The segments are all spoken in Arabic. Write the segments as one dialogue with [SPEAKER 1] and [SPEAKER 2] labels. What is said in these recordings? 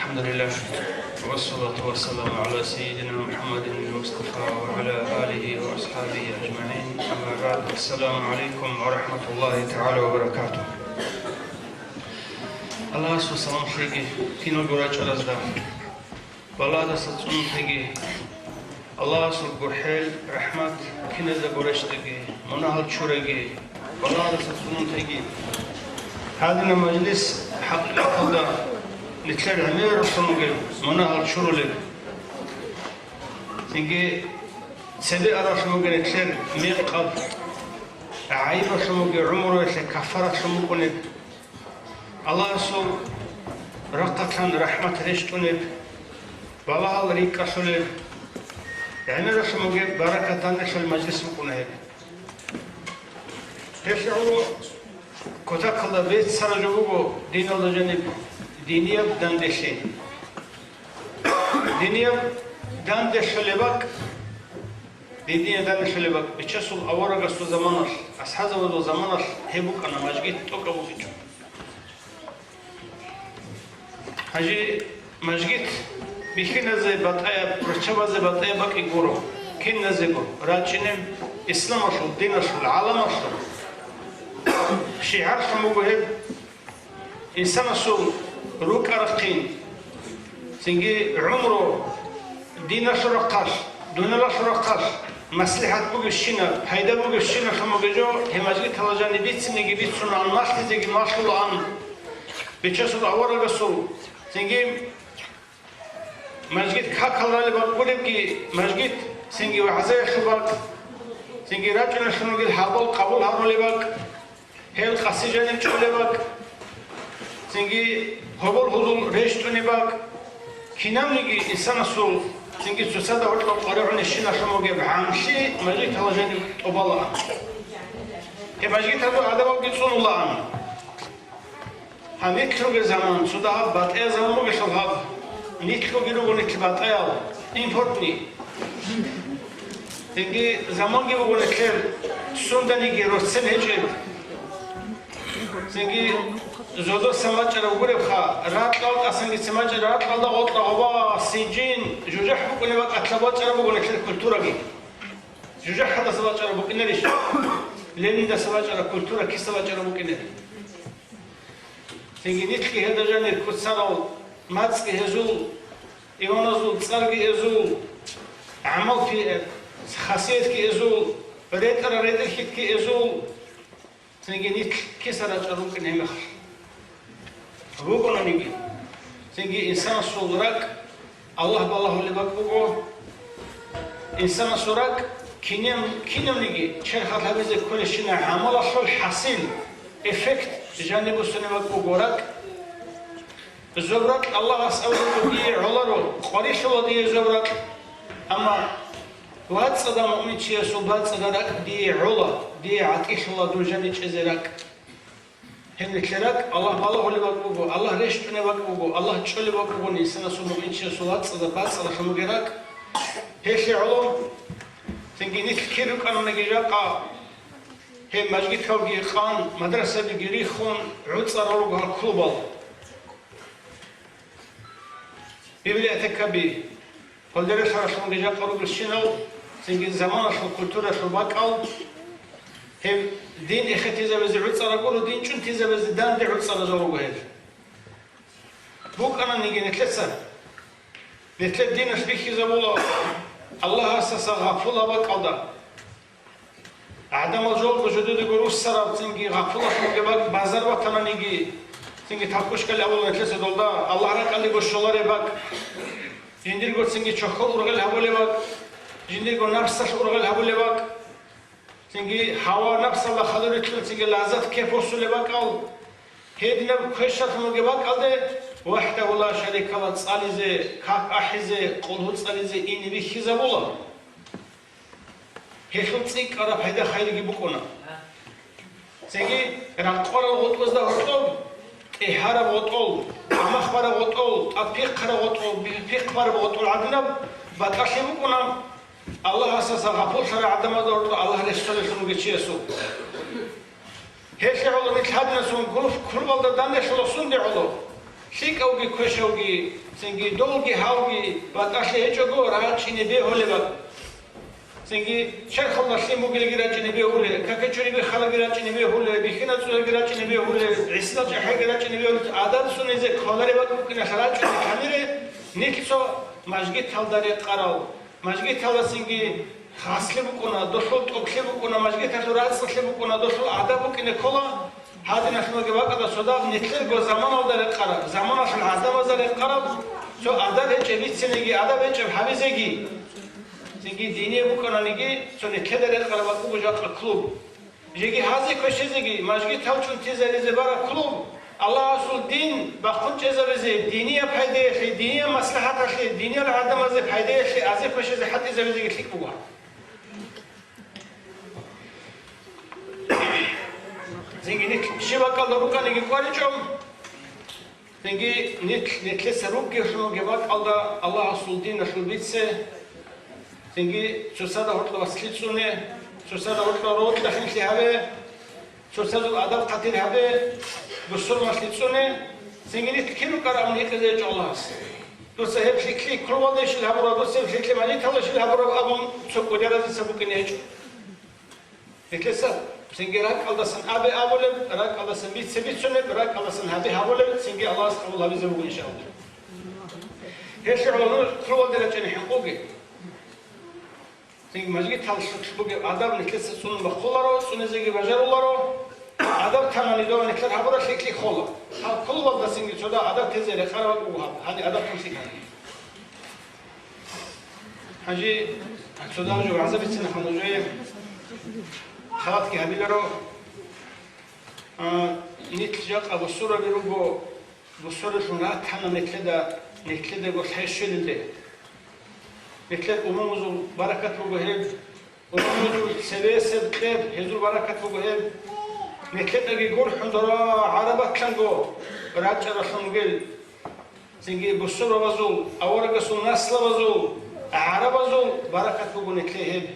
[SPEAKER 1] الحمد لله والصلاة والسلام على سيدنا محمد المصطفى وعلى آله وأصحابه أجمعين. أما بعد، السلام عليكم ورحمة الله تعالى وبركاته. الله سبحانه وتعالى كينو غراچ رزدا بلادا سچون تگي الله سبحانه رحمت كينو غراچ تگي منال چورگي بلادا سچون تگي هذا المجلس حقيقة نتلر همير رسمه منال شرولك تيجي سدي أرسمه نتلر ميقب عيب رسمه عمره كفر رسمه الله سو رقة رحمة رشتونه بالله ريك رسوله يعني رسمه بركة نش المجلس مكونه تشعروا كتاك الله بيت سرجوه دين الله جنب دينيا داندشين دينيا داندش لباك دينيا داندش لباك بتشسل أورا قصو زمانش أصحاب وذو زمانش هبوك أنا مجيت توكا بوفيتشو هجي مجيت بيخنا زي بطايا برشوا زي بطايا باك يقولوا كنا زيكو راجينم إسلام شو دين شو العالم شو شعار شو مجهد إنسان شو روك أرقين سنجي عمره دينا شرقاش دونا شرقاش مصلحة بوجشينا هيدا بوجشينا خم بجو هم أجي تلاجاني بيت سنجي بيت سنا الناس تيجي ماشلو عن بيتشسول أورا قصو سنجي مسجد كاكلا لبقولي بقي مسجد سنجي وحزاي شباك سنجي راجنا شنو قل حابل قبول هارو لباك هل قصي جانب شو لباك سنجي هبل هذول ريشتوني باك كنام نيجي إنسان سول سنجي سوسادا هرتلا قارعون الشنا شموجي بعمشي مجيء تلاجاني أبلا هم مجيء تلو هذا وقت صون الله عن هم يكلوا زمان سودا بات زمان مو بيشل هذا نيكلوا جلو ونيك بات إمبورتني سنجي زمان جيبوا ونكلر سوندا نيجي روسن هجيب سنجي زودو سماج رغوري بخا رات قال اسنجي سماج رات قال غوط غوا سيجين جوجح بكوني وقت اطلبات ربو نكل كلتورا جي جوجح هذا سماج ربو كنا ليش لين ده سماج كلتورا كي سماج ربو كنا سنجي نيتكي هذا جانر كوتسانو ماتسكي هزول ايونازول صارغي هزول عمل في خاصيت كي هزول ريتر كي هزول سنجي نيت كي سراج ربو كنا مخ هو كنا نيجي سنجي إنسان صورك الله بالله اللي بقوله إنسان صورك كنيم نيجي شيء خاطر بيزي كل شيء عمل أصل حاصل إفكت جانب السنة بقولك زبرك الله أسأله دي علره قريش الله دي زبرك أما وهذا صدق مؤمن شيء صدق صدق دي علا دي عتيش الله دو جانب شزرك هم نتلرك الله بالله اللي بقوله الله ليش تني بقوله الله تشو اللي بقوله إنسان سومو إنشي صلاة صدقات صلاة شو مجرك هيش علوم تنجي نتكيرو كانوا نجيجاقا هم مجد كوجي خان مدرسة بجري خون عود صاروا هالكلوبال بيبدأ تكبي كل درس على شو مجيجاقا روب الشنو تنجي زمان شو كلتورة شو باكال هم دين إخوتي زبز عود صار أقوله دين شون تزبز دان دي عود صار زورو بهذ بوك أنا نيجي نتلت دين أشبيكي زبولا الله أساسا غفولة بقالدا عدم الجول بجدود قروش سراب تنجي غفولة شموكي باك بازار وطنا نيجي تنجي تحقوش كالي أول نتلت دولدا الله رك قال لي قشولاري باك جندير قول تنجي تشخل أرغل هبولي باك جندير قول نفسش أرغل هبولي باك تنجي هوا نفس الله خلور يتلو تنجي لازات كيف وصل باقال هيدنا بخشة مجي باقال ده وحده ولا شريك له تصاليزه كاك أحيزه قوله تصاليزه إني بيخيزه ولا هيخل تصيك أراب هيدا خير يجيبكونا تنجي رقور الغطوز ده هرطول إحارة غطول أمخبر غطول أبيق غطول بيق غطول عدنا بتأشي بكونا الله أساسا غفور شرع عدم دور الله ليش تلش نوجي يسوع هيش علو مثل هذا نسون كل بالد دانش ولا سون دي علو شيك أوجي كوش أوجي سنگی دولگی هاوگی باتاشی هجوگو راچینی به هولبا سنگی چه خلاصی موگلی راچینی به هوله کاکچوری به خاله راچینی به هوله بیخینا چوری راچینی به هوله عیسی جهه راچینی به هوله عادت سونیز کالری با کوکنا راچینی کامیره نیکسو ماجگی تالداری قراو ماجگی تالا سنگی خاصلی بکنه دوشل توکلی بکنه ماجگی تالو راچلی بکنه دوشل عادت بکنه کلا هذه نحن جواك الصداق نتلقى زمان أقدر القرب زمان عشان عدم أقدر القرب شو عدم هيك بيت سنجي عدم هيك بحبيزجي سنجي دينية بكرة نجي شو نتلقى القرب أكو جاك الكلوب يجي هذا كل شيء زجي ما جي تالشون تيزا زبارة كلوب الله رسول دين بخون تيزا بزي دينية بحيدة شيء دينية مصلحة شيء دينية العدم أزي بحيدة شيء أزي كل شيء حتى إذا بزي قلت لك بوها زنگی نیت شیوکال دروکان نگی کاریچم زنگی نیت سروک گیشنو گیوات الله رسول دین نشون بیتسه زنگی سوسادا هرتلا وسیلتونه سوسادا هرتلا روت دخنشی هبه سوسادا آدم قتیل هبه بسر مسیلتونه زنگی نیت کیلو کارام نیت زیج الله است دوسته هب شکلی کروادش لبرا دوسته شکلی مانی تلاش لبرا ابون سوکودیار از سبوک نیچ نیتلسه سنجي راك الله سن أبي أولم راك الله سن بيت سبيت سنة راك الله سن هبي هولم سنجي الله سن الله بيزبوق إن شاء الله. هيش علوم كل ده لجنة حقوقي. سنجي ماجي تالش حقوقي عذاب نكلس سن بخلرو سن زيجي بجرولرو عذاب ثمانية دور نكلس حبرة شكلي خلا. كل وقت سنجي شدا عذاب تزيل خراب وهاب هذه عذاب تمسك. حاجي شدا جو عذاب السنة خنوجية. خلاص كي هبي لرو نتلجق أبو الصورة بيروبو بصورة شنات حنا نتلدا قول حيش شلده نتلد أموزو بركة وجهاد أموزو سبيسب كلب هزو بركة وجهاد نتلد أجي قول حضرا عربة كانجو راجع رسمجل زنجي بصورة بزول أورق سو نسل بزول عرب بزول بركة وجو نتلهب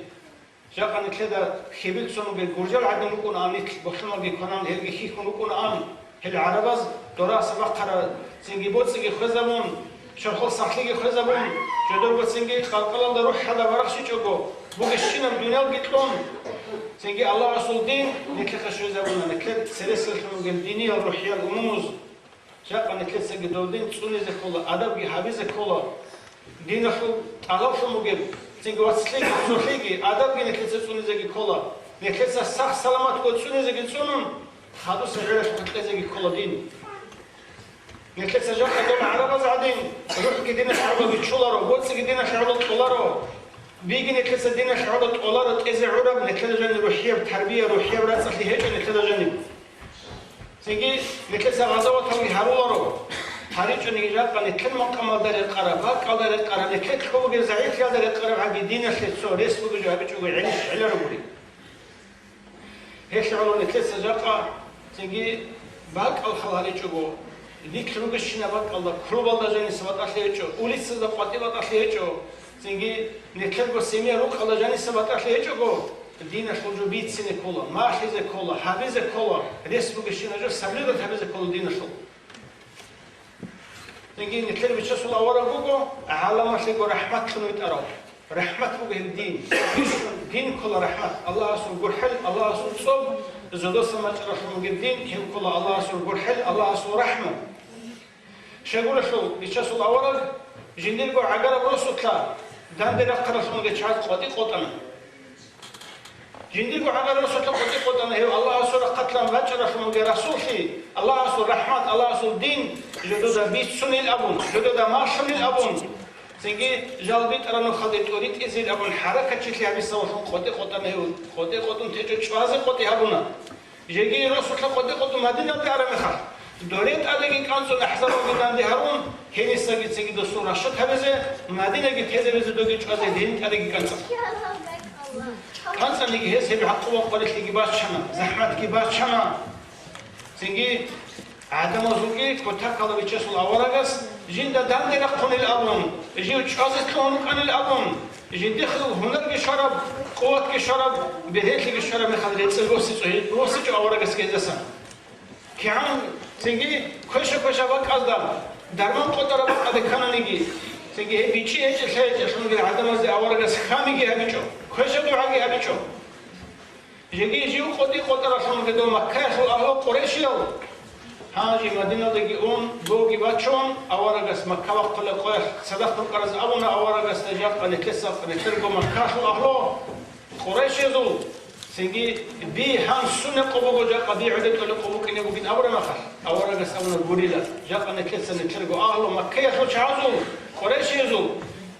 [SPEAKER 1] جاء نتلدا خبيل سنو بالجورجال عدم يكون آميك بخلنا بيكونان هل بيخي يكون آم هل عرباز دراس بقرة سنجي بوت سنجي خزمون شرخل صحلي خزمون جدول بوت سنجي خلق الله دروح هذا ورخشي جوجو بوجشنا الدنيا قتلون سنجي الله رسول دين نتلقى شو زبونا نتلقى سلسلة الدينية الروحية الأموز جاء نتلقى سنجي دولدين تسوني زكولا أدب جهابي زكولا دين خو أغلب شو مجيب سنجي وصلي سوحيجي أدب جي نتلقى تسوني زكي كولا نتلقى صح سلامات كود تسوني زكي تسونون خادو سعيرش نتلقى زكي كولا دين نتلقى سجاق دون عرب زعدين روح كدينا شعبه بتشولارو بوتس كدينا شعبه طولارو بيجي نتلقى دينا شعبه طولارو تأذي عرب نتلقى جاني روحية بتربية روحية برأس أخلي هيك نتلقى جاني سنجي نتلقى غزوة توي هارولارو هاريجو نيجات نتلقى مقام دار القرب باق دار القرب نتلقى كوجي زعيف يا دار القرب عبي دينا شلتسو ريس بوجو عبي جو عيش على ربوري هيش علو نتلقى سجاق سنجي باق الخلاريجو ديك روجشنا باق الله كروب الله جاني سبات أخليجو أوليس ده قاتبات أخليجو سنجي نتلقى سمية روك الله جاني سبات أخليجو دينا شلجو بيت سنة كولا ما حيزة كولا حبيزة كولا ريس بوجشنا جو سبليدة حبيزة كولا دينا شل سنجي نتلقى بتشسوا الأورا بوجو عالم شلجو رحمة كنو يتأرو رحمة بوجه الدين دين كل رحمة الله رسول قرحل الله رسول صوب زودو سمات رحمة الدين هم كل الله رسول قرحل الله رسول رحمة شغول شو بتشسوا الأورا جنديل جو عجرة برسول كلا دان دنا قرصون جتشات قاضي قطنا جنديل جو عجرة برسول كلا قاضي قطنا هي الله رسول قتلا بشر رحمة رسول شيء الله رسول رحمة الله رسول دين جدو ده بيت سني الأبون جدو ده ما سني الأبون سنجي جالبيت أنا نخدت أريد إزيل أبون حركة شكلها بيسوون قاضي قطنا هي قاضي قطن تجو شوازي قاضي هبونا جيجي رسول كلا قاضي قطن مدينة تعرف مخال دوريت عليك كانسون أحزاب وجدان دهارون هني سجد سجد الصورة شت هبزه مدينة جت هذا بزه دوجي شوازي دين عليك كانسون كانسون نيجي هسه بحقه وقلت لي جبات شما زحمة جبات شما سنجي عدم وزوجي كتاك الله بيشسوا الأوراقس جين ده دام ده نقون الأبون جيو شوازي كلون كان الأبون جين دخلوا هناك شرب قوة شرب بهيت لي شرب مخدرين روسي أوراقس كذا سن كيان سنجي كوشة وقت أصلا درمان قطر بقى دكانانيجي سنجي هي بيجي هيك شيء شلون قال هذا ما زي أورجس خاميجي هبيشو خشدوا عادي هبيشو يجي قدي قطر شلون قدوا مكة شو أهل قريش يو هاجي مدينة دقيقون بوجي باتشون أورجس مكة وقت لقاش صدقت القرز أبونا أورجس نجاق نكسر نترجو مكة شو أهله قريش يزول سنجي بي هان سنة قبوق جاء قبي عدد ولا قبوق إنه بين أورا مخر أورا جس أورا بوريلا جاء نكسر نترجو أهله مكة شو شعزو قريش يزول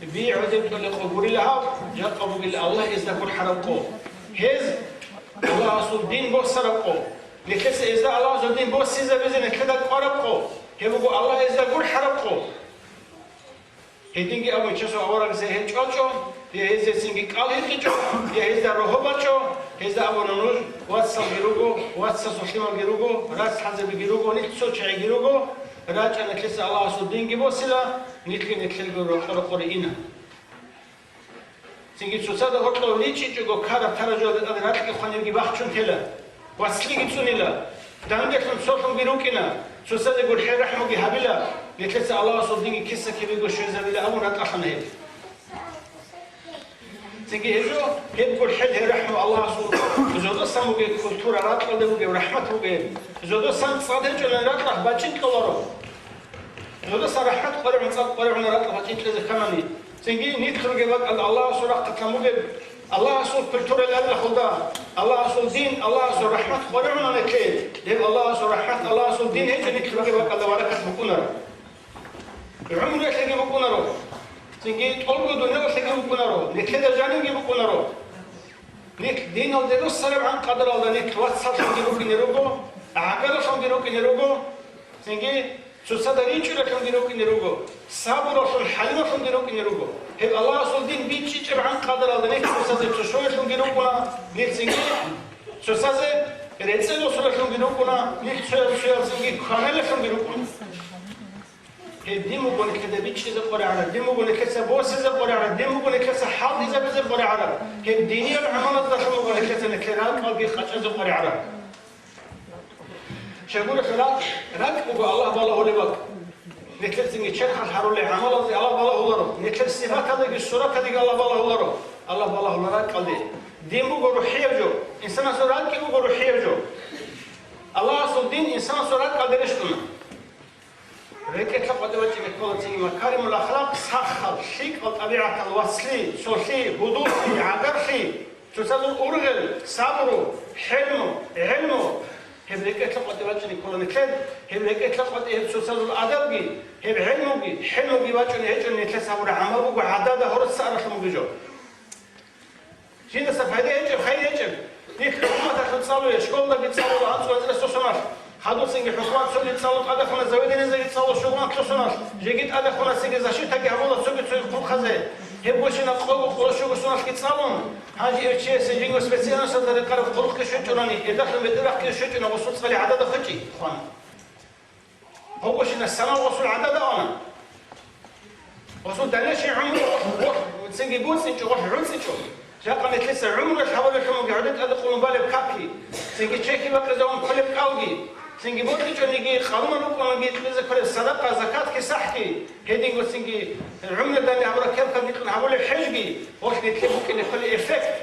[SPEAKER 1] بي عدد ولا قبوريلا هاو جاء قبوق الله إذا كل حرقه هز الله أصل دين بوس سرقه لكس إذا الله أصل دين بوس سيزا بزين كذا قرقه هبقو الله إذا كل حرقه هدينجي أول شيء أورا جس هيج أشوا يهز سنجي قال هيج يهز الرهبة هذا أبو نور واتساب جيروجو واتساب سوشيما جيروجو راس حزب جيروجو نتسو شيء جيروجو راج أنا كلس الله سودين جيبو سلا نتلي جيرو قرقورينا سنجي سوسادا هرتلو ليشي جو كارا تراجو أدرات كي خانير جيباخشون تلا واسلي جيتسونيلا دانجتون سوشم جيروكينا سوسادا يقول حير رحمه جهابيلا نتلس الله سودين كيسا كي بيجو شوزا بيلا أبو نتأخذ هيك تيجي هجو هيبقول حد رحمه الله سبحانه زودو سامو جي كولتورا رات قلبو جي رحمته جي زودو سام صادق جل رات راح باتشين كلارو زودو صراحة قرب من صاد قرب من رات باتشين كذا كماني تيجي نيتخرج بق الله سورة قتلمو جي الله سور كولتورا لا خدا الله سور دين الله سور رحمة قرب من الكيد ده الله سور رحمة الله سور دين هيك نيتخرج بق الله بركة بكونر عمره تيجي بكونرو تيجي تقولوا دنيا وتجيبوا كنارو نكذا جانين جيبوا كنارو نك دين الله سلام عن قدر الله نك واتساب جيبوا كنيروجو عقل شون جيبوا كنيروجو تيجي شو صدرين شو لكم جيبوا كنيروجو صبر شون حلم شون جيبوا كنيروجو هل الله أصل دين بيجي تبع عن قدر الله نك شو صدر شو شون جيبوا كنا نك تيجي شو صدر رئيسه شون جيبوا كنا نك شو تيجي كامل شون جيبوا كنا ديمو بقول كذا بيتش إذا قرأ على ديمو بقول كذا بوس إذا قرأ على ديمو بقول كذا حال إذا بزر قرأ على كدينية العمل الضخم بقول كذا نكرال قلبي خش إذا قرأ على شغول خلاص رك بقول الله بالله هو لبق نكر تيجي شرح الحرول عمل الله بالله هو لرو نكر سباق هذا السورة هذا الله بالله هو لرو الله بالله هو لرك قلبي ديمو بقول روحي جو إنسان سورة كي بقول روحي جو الله أصل دين إنسان سورة قدرش كنا ركعت قدوتي بقولتي مكارم الأخلاق سخر شيك الطبيعة الوصلي صوتي هدوءي عقرشي تسلل أورغل صبرو حلمو علمو هب ركعت قدوتي بقولني كذا هب ركعت قدوتي تسلل الأدبي هب علموي حلموي واجني هجني تسابر عملو وعدد هرس سأرش مبجو شيء سفهدي هجم خير هجم نيك حكومة تتصلوا شكولا بتصلوا عنصر وزير السوشمار هادو سنجي حكومة سولي تصلوا قادة خنا زويدين زي تصلوا شغلان كلسوناش جيت قادة خنا سنجي زاشي تاجي عبولا سوقي تقول خزي هبوشنا قلوا قلوا شو بسوناش كتصلون هاجي اتشي سنجي سبيسيال صدر القرف قلوا كشوت جراني يدخل بدرك كشوت انا وصلت صلي عدد خجي خوان هبوشنا السنة وصل عدد انا وصل دلاشي عمره سنجي بول سنجي روح عود سنجي جاء لسه عمره حوالي كم قعدت أدخل بالي بكاكي سنجي تشيكي بقى زمان كل بقلبي سنجي بودي جو نيجي خالما لوكما نيجي تلزق كل الصدقة زكاة كسحكي هيدينغو سنجي العملة داني عبر كيف كان نقول حوالي حلقي وش نتكلم كل إفكت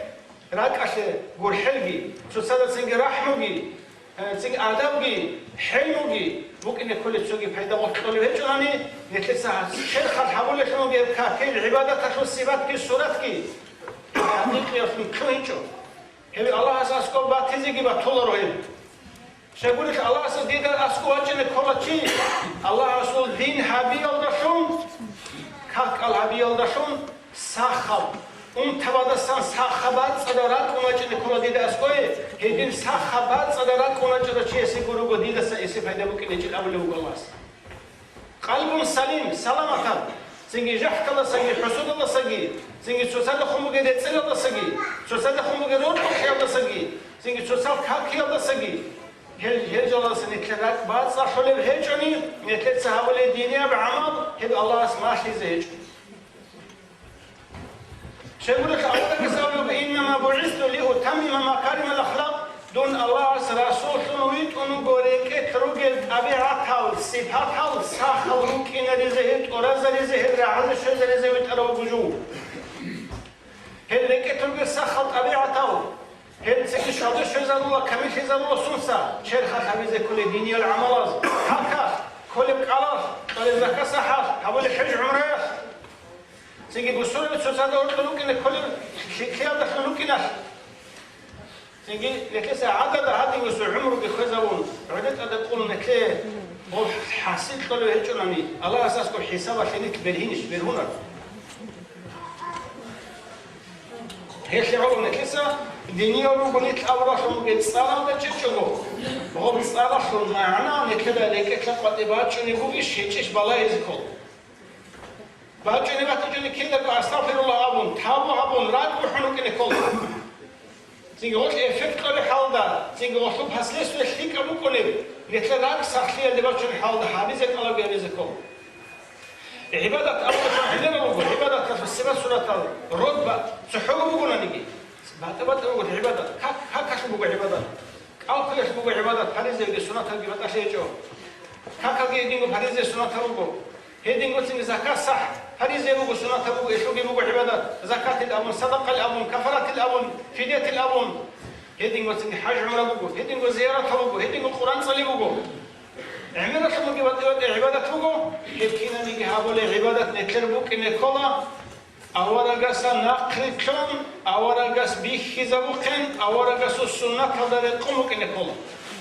[SPEAKER 1] راك أشي قول حلقي شو صدق سنجي رحموجي سنجي آدابجي حلموجي ممكن كل تسوقي بهيدا وقت طلب هجراني نتلسه شرخ حوالي شنو بكاكي العبادات شو الصفات كي الصورات كي حقيقي في كلينشو هذي الله أساس كل باتيزي كي بتطلعه هذي شغولك الله أساس دين أسكو أجنة كل شيء الله أساس دين حبي الرشون كاك الحبي الرشون ساخب تبادستان ساخبات صدرات أجنة كل دين أسكوه هذين ساخبات صدرات أجنة شيء سيقولوا قديد سيسيب هذا ممكن يجي الأول له الله قلب سليم سلامة سنجي جحك الله سنجي حسود الله سنجي سنجي سوسال خمو جد تسل الله سنجي سوسال خمو جد رون خي الله سنجي سنجي سوسال كاكي الله سنجي هل جل سنتلات بعد صح ولا بهجني نتلات سهولة دينية بعمل هل الله اسمه شيء زيج شغلك الله كسبب إنما بعثت له تمم مكارم الأخلاق دون الله رسول نويت أنو غوريك تروجل أبيعات هاول صفات هاول ساخل ممكن زريزه تورا زريزه راعز شو زريزه وتقرب بجو هل كتر سخط طبيعته هل سك شهادة شو زالوا كمية شو زالوا سونسا شرخ خبيزة كل دينية العملاز هكا كل بقلاش كل زكاة صحة حول الحج عمره سيجي بسول بتشوزاده ورتلو كنا كل خيال دخلوا كنا سيجي لكيس عدد هذه وسع عمره بخزون عدد أدقون نكلي هو حاسين طلوا هيجونني الله أساسكم حساب عشان تبرهينش برهونا هيك يعلم نكيسة دينية وبنيت الأوراق مجد صلاة وتشجعوا وهو بصلاة معنا نكذا لك قطبات شو نقولش هيكش بلا يذكر بعد شو نبغى تجون كذا أستغفر الله أبون تابوا أبون راد وحنو كنا كل تيجي إفكت قبل حالدا تيجي وصوب حسلس وشليك أبو كلهم نتلا راد سخلي اللي بتشون حالدا حبيزك الله بيرزقكم عبادة أول شيء نقول عبادة في السبع سورة الرتبة سحور بقولنا نيجي بعد نقول عبادة هك شو عبادة أو كل شو عبادة فريزة السنة ترجع بتأشيجه هك أجي دينو فريزة السنة ترجع هيدين قلت زكاة صح فريزة بقول سنة ترجع إيش بقول عبادة زكاة الأمون صدقة الأمون كفارة الأمون فدية الأمون هيدين قلت حج عمره بقول هيدين قلت زيارة بقول هيدين قلت قرآن صلي بقول عمرنا شو مجيبات عبادة فوقه يمكن نيجي هابول عبادة نتربوك نكولا أورا قاس نقرتهم أورا قاس بيخ زبوقن أورا قاس السنة هذا القومك نكولا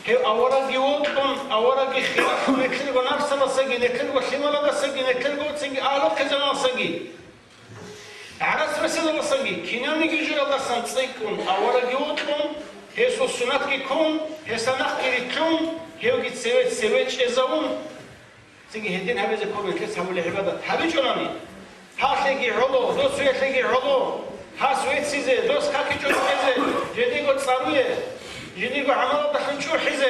[SPEAKER 1] هي أورا جيوتهم أورا جيخيرهم نكلو نفس السجي نكلو شمال السجي نكلو سجي أهلو كذا السجي عرس مثل السجي كنا نيجي جو الله سنتسيكون أورا جيوتهم هي السنة كيكون هي سنقرتهم هيو جيت سويتش إزاون تيجي هدين هبز كوبي كيس هقول العبادة هبي جوناني ها تيجي علو دوس سويت تيجي علو ها سويت سيزه دوس كاكي جو حيزه جدي قد صاروية جدي قد عمل دخل شو حيزه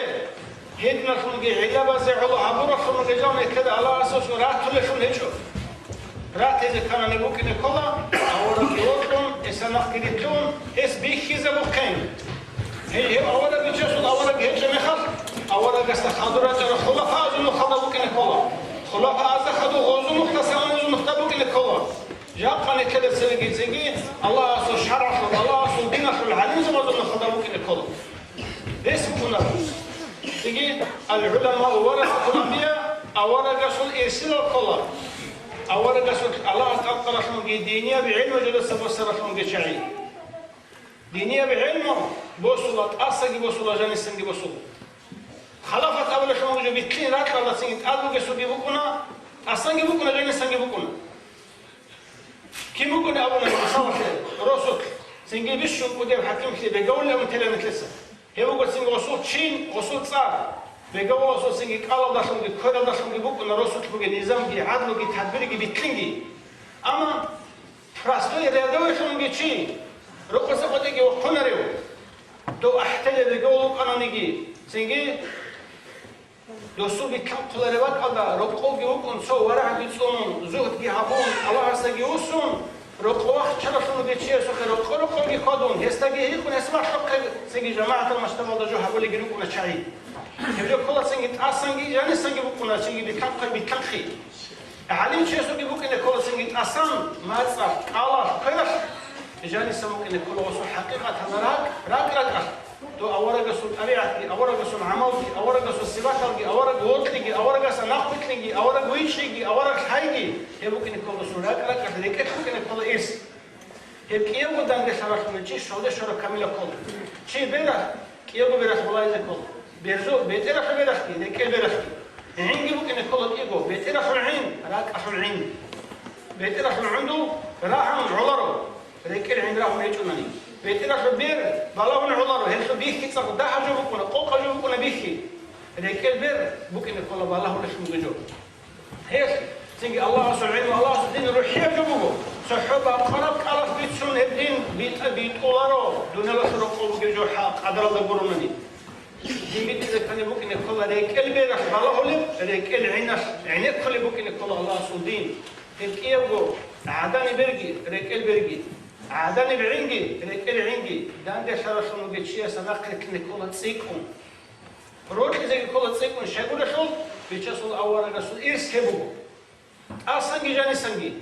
[SPEAKER 1] هدنا خلقي علا بس علو عبورة خلقي جانا كذا على أساس ورات كل شو هيجو رات إذا كان نبوك نكولا أورا كيوتهم إسمع كريتهم إس بيخيزة بوكين هي أورا بيجسون أورا بيجس مخل أورا قصد خضرات الخلفاء زمو خضبوك نكولا خلفاء أزخدوا غوزو مختصرون زمو خضبوك نكولا جاقني كده سيجي الله أصل شرح الله أصل دين أصل العلم زمو خضبوك نكولا اسمنا تيجي العلماء ورثة الأنبياء أورا قصد إرسال الكولا أورا قصد الله تعالى رحمه دينية بعلم وجلس بس رحمه شعي دينية بعلمه بوصلت أصلي بوصل جاني سندي بوصل خلافات أول شيء موجود بيتلين رات الله سنجت أبو جسوا بيبوكنا أصلاً بيبوكنا جاني سنجي بيبوكنا كم بيبوكنا أبونا مسافر راسك سنجي بيشون كده بحكم كده بيجول لهم تلا مثلسه هي بقول سنجي وصول شين وصول صار بيجول وصول سنجي كلا داشون كده داشون بيبوكنا راسك بيجي نظام بيجي عدل بيجي تدبير بيجي بيتلينجي أما فراسلي رياضي شو بيجي شيء رقص قديجي وقنا ريو دو أحتل بيجول أنا نيجي سنجي دوستو بیکم قلریات آدا رقو گیوکن سو ورع بیتون زود گیهابون الله هستگیوسون رقو وقت چرا شنو بیچیه سو که رقو گیکادون هستگیهی کن اسمع شق سنگی جماعت المشتبه داشو حوالی گیروکن چایی هیچ کلا سنگی تاسنگی جانی سنگی بکنه سنگی بیکم قل بیکم خی علیم چه سو گیبکنه کلا سنگی تاسن مازر الله کلاش جانی سموکنه کلا وسو حقیقت راک تو أورا قصون أبيعتي أورا قصون عملتي أورا قصون سباقتي أورا قوتلي أورا قصون نقطلي أورا قويشلي أورا حاجي يبقى نكون قصون راك ذلك ممكن نكون إيش يبقى يوم قدام ده شرح من شيء شهودة شرح كاملة كل شيء بيرا يوم بيرا والله إذا كل بيرزو بيتنا في بيرا ذلك بيرا عين ممكن نكون إيجو بيتنا في العين راك أصل العين بيتنا في عنده راحوا علروا ذلك العين راحوا يجونني بيتنا في البير بلاون عذره هل بيخي تصدق ده حاجه بكونه قوق جو بكونه بيخي هذيك البير بكونه كل بالله ولا شو جو هيك تيجي الله سبحانه العلم الله سبحانه روحيه جو بكو صحبه قرب قرب بيتسون الدين بيت اولارو دون الله سرقوا جو حق قدر الله قرنني دي بيت اذا كان بكونه كل هذيك البير بالله ولا هذيك العينش عينك كل بكونه كل الله سبحانه هيك يبغوا عداني برجي هذيك البرجي عادني بعينجي ركل عينجي داندي شرشون وجتشيه سناقل كنيكولا تسيكون روح إذا كنيكولا تسيكون شغله شغل بيجسون أول رسول إيرس هبوا أصلاً جاني سنجي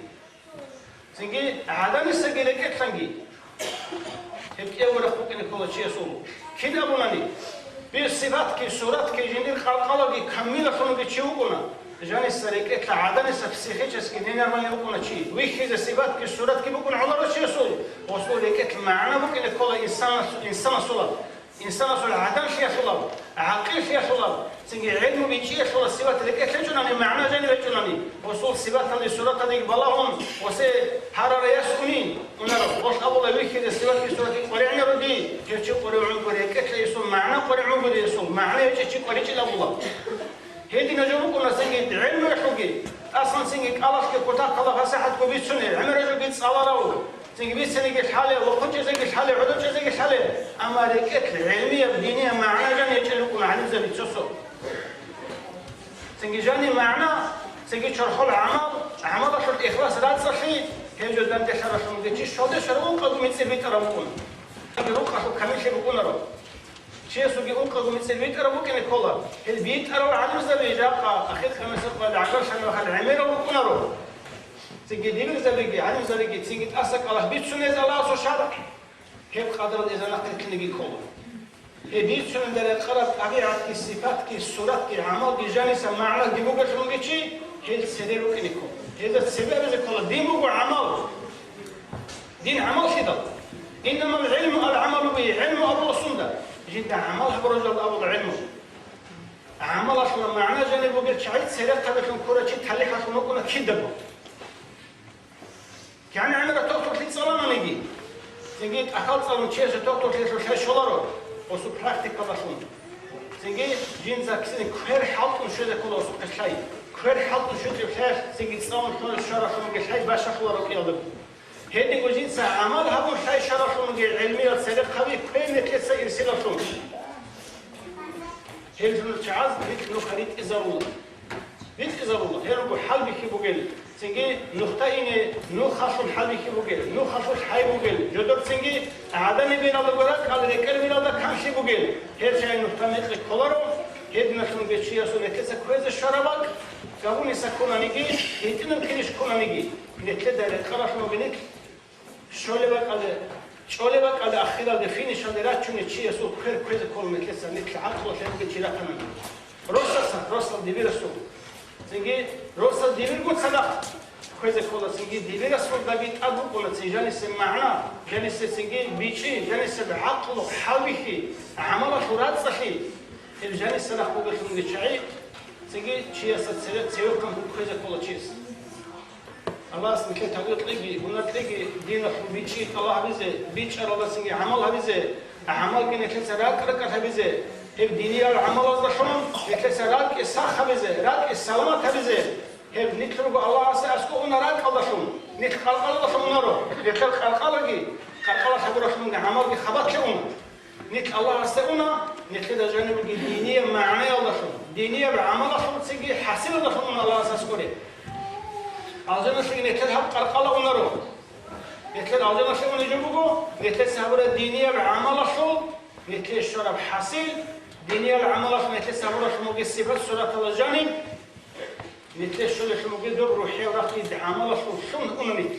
[SPEAKER 1] عدم السنجي لك سنجي هيك أول أخوك إن كل شيء صوب كده أبوناني بالصفات كي صورات كي جنين خلق كي كميلة خلق تشوفونا جاني السرقة عدم السفسيخ كسكنين ما يبقون شيء ويخذ الصفات كي صورات كي بكون عمره شيء صوب وصول لك المعنى ممكن كل إنسان صلب إنسان صلب عدم شيء صلب عقل شيء صلب سنجي علم بيجي صلب الصفات لك تجناني معنى جاني تجناني وصول صفات اللي صورات هذيك بلاهم وسه حرارة يسكنين ونرى وش أول ويخذ الصفات كي صورات قريعني ردي كيف قريعون قريك يسون معنى قريعون قري يسون معنى يجي قريش الأول هذه نجومكم سنجي علم يحوجي أصلا سنجي الله كقطع الله فسحت كبير سنة عمر رجل بيت صلاة سنجي بيت سنجي حاله وقت سنجي حاله عدد سنجي حاله أما ركعت العلمية الدينية معنى جاني يجلكم عن زبيت سوسو سنجي جاني معنى سنجي شرح عمل شرط إخلاص راد صحيح هي جدا تشرح من جدي شهادة شرحوا قدوم يتسبيت ربكون يروح أشوف كمل شيء بكون رب شيء سوي قدوم يتسبيت ربكون الكلا البيت أروح على زبيت جاقة أخذ 5 دقائق 10 سنة واحد عمير ربكون رب سنجي ديبر زبيت على زبيت سنجي أسك الله بيت سنة الله سوشارك كيف قدر إذا نقدر كنيجي كلا بيت سنة در قرب أبيعت الصفات كالصورات كعمل كجانس معنى ديبوجا شلون شيء هي السدير وكنيكم هذا السبب إذا كل دين بوجا عمل دين عمل كذا إنما العلم العمل به علم أبو السنة جدا عمل برجل أبو العلم عمل أصلا معنى جانب وقت شعيد سيرت هذا كورة شيء تحليح أصلا كنا كذبوا يعني عندنا تقطع في صلاة نيجي تيجي أخذ صلاة شيء تقطع في شلاره وسو براكتيك كذا تيجي جينزا كسين كهر حلط وشذا كله وسو كشاي كهر حلط وشذا فلاش تيجي تصور كل الشرف من كشاي باش خلوا ركيا ضب هذي وجينزا عمل هبو شاي شرف من علمية سير خوي كل كيسة يرسل لهم هذي الشعاز بيت نخريط إزارول بيت إزارول هذا بحال بيخي بقول سنجي نختاين نخشون حالي كبوجل نخشوش حي بوجل جدر سنجي عدم بين الغرق على ذكر بين هذا كم شيء بوجل هذا شيء نختمت الكولارو هذا نحن بتشيء سونة كذا كويس الشرابك كوني سكونا نيجي هيتنا كلش كونا نيجي نتلد على خلاص ما بنيك شغله بق على آخر الدفين شندرات شو نتشيء سو كويس كول نتلسا نتل عقل وشيء بتشيلا كمان روسا ديفير سو سنجي روسا ديفير قد صدق كويس كولا سنجي ديفير سو دقيت أبو كولا سنجاني سمعنا جاني سنجي بيشي جاني سبعقل حويه عمل شرات صحيح الجاني سنخ بقول سنجي شعيب سنجي شيء ستصير سيوكم كويس كولا شيء الله سنجي تقول تلاقي هنا تلاقي دينا بيشي الله بيزه بيش الله سنجي عمل بيزه عمل كنا كسرات كركت بيزه هب ديني العمل الضخم يكسرات الساخ بيزه راك السلامة بيزه هب نتلقى الله أسكو نراك الضخم نتخلق الضخم نرو يخلق الخلقي خلق خبرة من عمل بخبط شؤون نت الله أستقنا نتلقى جانب الدينية معنى الضخم دينية بعمل الضخم تسقي حسين الضخم من الله أسكوله عاوزنا شيء نتلقى خلق نرو نتلقى عاوزنا شيء نجيبه نتلقى سبورة الدينية بعمل الضخم نتلقى الشرب حسين دينية العمل نتلقى سبورة شموج الصفات سورة الجانب نتلقى شموج دور روحي ورقي عمل الضخم شون أمنيت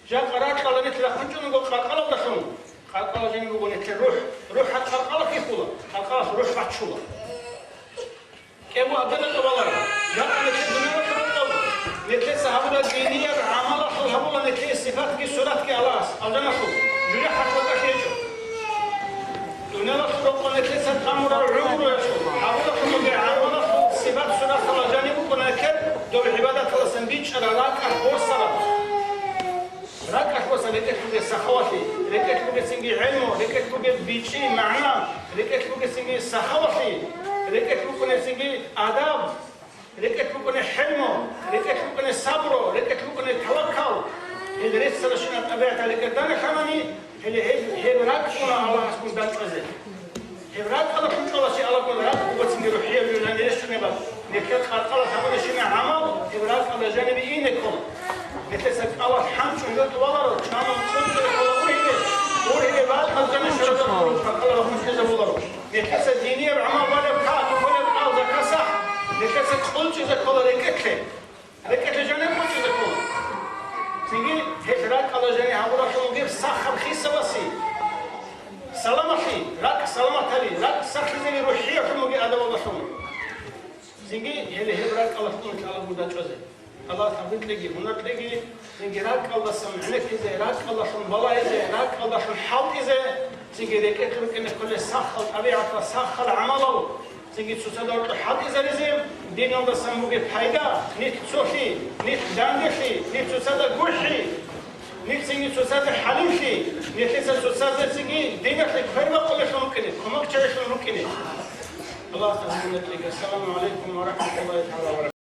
[SPEAKER 1] جاء قرار قال نتلقى خنجون نقول خلق الضخم خلق الله جانب يقول نتلقى روح حتى خلق الله كيف ولا خلق الله روح بعد شو كيف أقدر أقول جاء نتلقى نتلقى سبورة الدينية بعمل الضخم نتلقى الصفات كي سورة كي الله أجمع شو جري حتى كشيء ونلا فرق نتلقى سبحان العمر حاول خمود عمل الصفات سورة الله جانب كنا كر دور عبادة الله سنبيج على راك أحوصرة راك أحوصرة لكتبوا السخواتي لكتبوا سنجي علمه لكتبوا بيجي معنا لكتبوا سنجي سخواتي لكتبوا كنا سنجي آداب لكتبوا كنا حلمه لكتبوا كنا صبره لكتبوا كنا توكل هذا رسالة شنو أبيعتها لكتبنا كماني هي براك كنا الله سبحانه وتعالى هي براك الله كنت الله شيء الله كنا راك وبسنجي روحية ولا ليش نبى نكتب خلق الله ثمانية شيء عمل هي براك الله جانبي إنكم نتسك الله حمد شو قلت والله شامل كل وهي بعد ما زمان شرط الله مش كذا والله نتسك دينية بعمل ولا بحال ولا بحال ذاك صح نتسك كل شيء ذاك الله ركته جانب كل شيء ذاك سنگی هلی هبرات الله تون تعالی بودا چوزه الله تبارک لگی هنر لگی سنگی راک الله سمعنك إذا راك الله شون بلا إذا راك الله شون حال إذا سنگی ذكرك إن كل سخل طبيعة سخل عمله سنگی سوسدار حال إذا لازم دين الله سموه بفايدة نيت سوحي نيت دانشي نيت سوسدار قوحي نيت سنگی سوسدار حليشي نيت لسه سوسدار سنگی دينك لك فرما قلش ممكن كمك شيء ممكن الله تعالى السلام عليكم ورحمة الله تعالى وبركاته